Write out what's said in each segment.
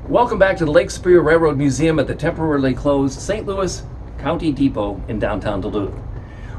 Welcome back to the Lake Superior Railroad Museum at the temporarily closed St. Louis County Depot in downtown Duluth.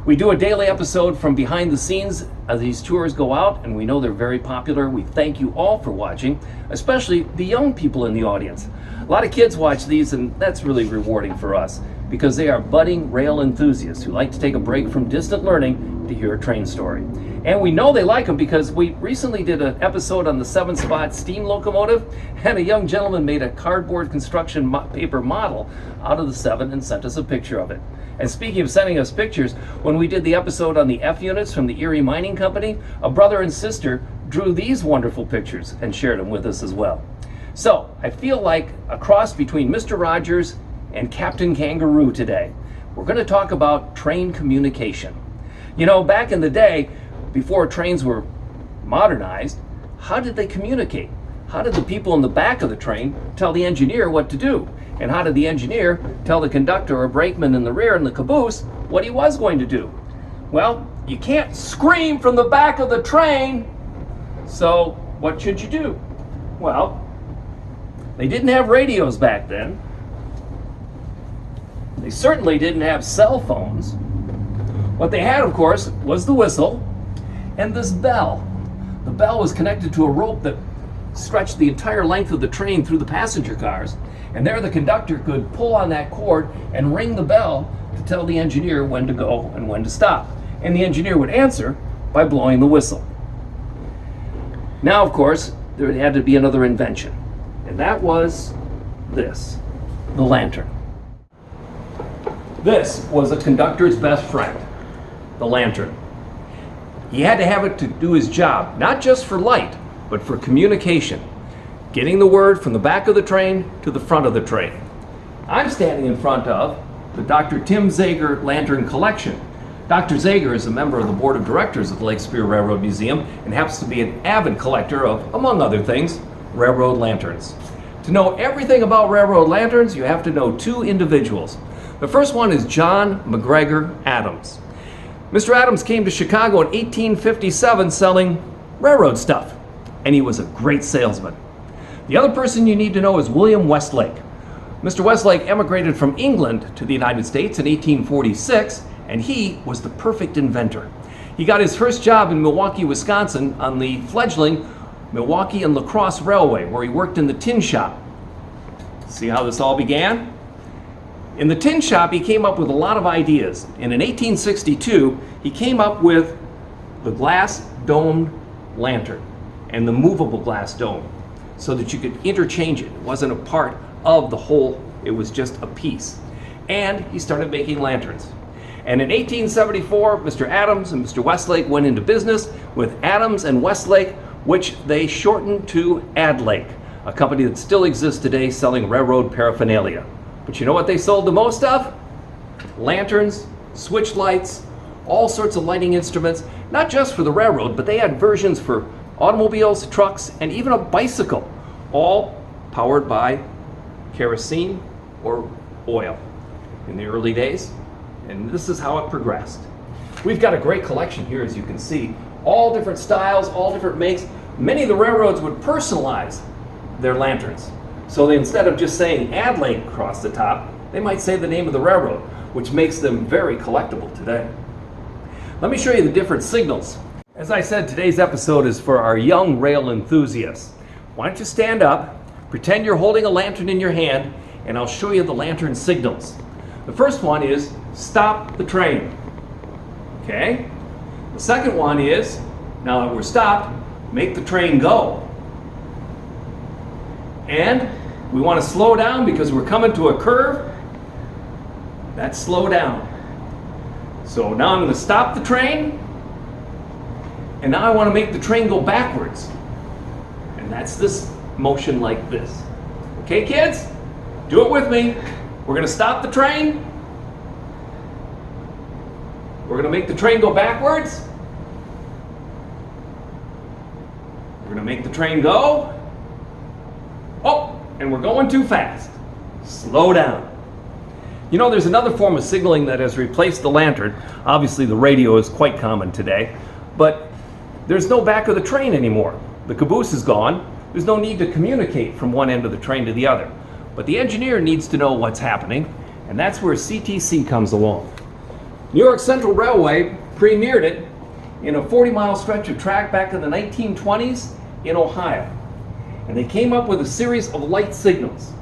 We do a daily episode from behind the scenes as these tours go out, and we know they're very popular. We thank you all for watching, especially the young people in the audience. A lot of kids watch these, and that's really rewarding for us because they are budding rail enthusiasts who like to take a break from distant learning to hear a train story. And we know they like them because we recently did an episode on the 7-spot steam locomotive, and a young gentleman made a cardboard construction paper model out of the 7 and sent us a picture of it. And speaking of sending us pictures, when we did the episode on the F units from the Erie Mining Company, a brother and sister drew these wonderful pictures and shared them with us as well. So I feel like a cross between Mr. Rogers and Captain Kangaroo today. We're going to talk about train communication. You know, back in the day, before trains were modernized, how did they communicate? How did the people in the back of the train tell the engineer what to do? And how did the engineer tell the conductor or brakeman in the rear in the caboose what he was going to do? Well, you can't scream from the back of the train, so what should you do? Well, they didn't have radios back then. They certainly didn't have cell phones. What they had, of course, was the whistle and this bell. The bell was connected to a rope that stretched the entire length of the train through the passenger cars, and there the conductor could pull on that cord and ring the bell to tell the engineer when to go and when to stop. And the engineer would answer by blowing the whistle. Now, of course, there had to be another invention, and that was this, the lantern. This was a conductor's best friend, the lantern. He had to have it to do his job, not just for light, but for communication, getting the word from the back of the train to the front of the train. I'm standing in front of the Dr. Tim Zager Lantern Collection. Dr. Zager is a member of the board of directors of the Lake Superior Railroad Museum and happens to be an avid collector of, among other things, railroad lanterns. To know everything about railroad lanterns, you have to know two individuals. The first one is John Mcgregor Adams. Mr. Adams came to Chicago in 1857 selling railroad stuff, and he was a great salesman. The other person you need to know is William Westlake. Mr. Westlake emigrated from England to the United States in 1846, and he was the perfect inventor. He got his first job in Milwaukee, Wisconsin on the fledgling Milwaukee and La Crosse Railway, where he worked in the tin shop. See how this all began? In the tin shop, he came up with a lot of ideas, and in 1862, he came up with the glass domed lantern and the movable glass dome so that you could interchange it. It wasn't a part of the whole, it was just a piece. And he started making lanterns. And in 1874, Mr. Adams and Mr. Westlake went into business with Adams and Westlake, which they shortened to Adlake, a company that still exists today selling railroad paraphernalia. But you know what they sold the most of? Lanterns, switch lights, all sorts of lighting instruments, not just for the railroad, but they had versions for automobiles, trucks, and even a bicycle, all powered by kerosene or oil in the early days. And this is how it progressed. We've got a great collection here, as you can see, all different styles, all different makes. Many of the railroads would personalize their lanterns. So they, instead of just saying Adlake across the top, they might say the name of the railroad, which makes them very collectible today. Let me show you the different signals. As I said, today's episode is for our young rail enthusiasts. Why don't you stand up, pretend you're holding a lantern in your hand, and I'll show you the lantern signals. The first one is stop the train. Okay? The second one is, now that we're stopped, make the train go. And we want to slow down because we're coming to a curve. That's slow down. So now I'm going to stop the train, and now I want to make the train go backwards. And that's this motion like this. Okay, kids? Do it with me. We're going to stop the train. We're going to make the train go backwards. We're going to make the train go. Oh, and we're going too fast. Slow down. You know, there's another form of signaling that has replaced the lantern. Obviously, the radio is quite common today, but there's no back of the train anymore. The caboose is gone. There's no need to communicate from one end of the train to the other. But the engineer needs to know what's happening, and that's where CTC comes along. New York Central Railway premiered it in a 40-mile stretch of track back in the 1920s in Ohio. And they came up with a series of light signals.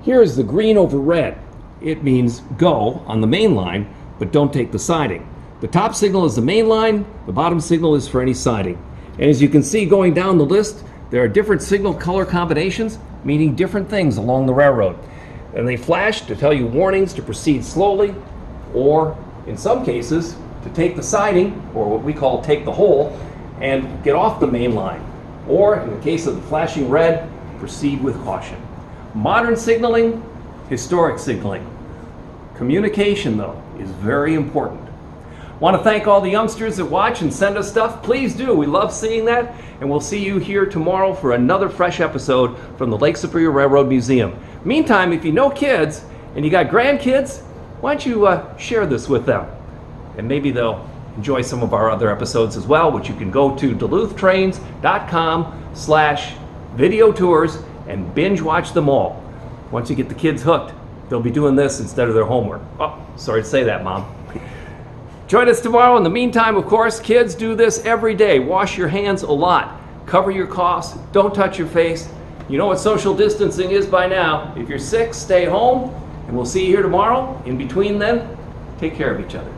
Here is the green over red. It means go on the main line, but don't take the siding. The top signal is the main line, the bottom signal is for any siding. And as you can see going down the list, there are different signal color combinations meaning different things along the railroad. And they flash to tell you warnings to proceed slowly, or in some cases, to take the siding, or what we call take the hole, and get off the main line. Or in the case of the flashing red, proceed with caution. Modern signaling, historic signaling. Communication, though, is very important. Want to thank all the youngsters that watch and send us stuff? Please do. We love seeing that. And we'll see you here tomorrow for another fresh episode from the Lake Superior Railroad Museum. Meantime, if you know kids and you got grandkids, why don't you share this with them? And maybe they'll enjoy some of our other episodes as well, which you can go to duluthtrains.com/video tours and binge watch them all. Once you get the kids hooked, they'll be doing this instead of their homework. Oh, sorry to say that, Mom. Join us tomorrow. In the meantime, of course, kids, do this every day. Wash your hands a lot. Cover your coughs. Don't touch your face. You know what social distancing is by now. If you're sick, stay home, and we'll see you here tomorrow. In between then, take care of each other.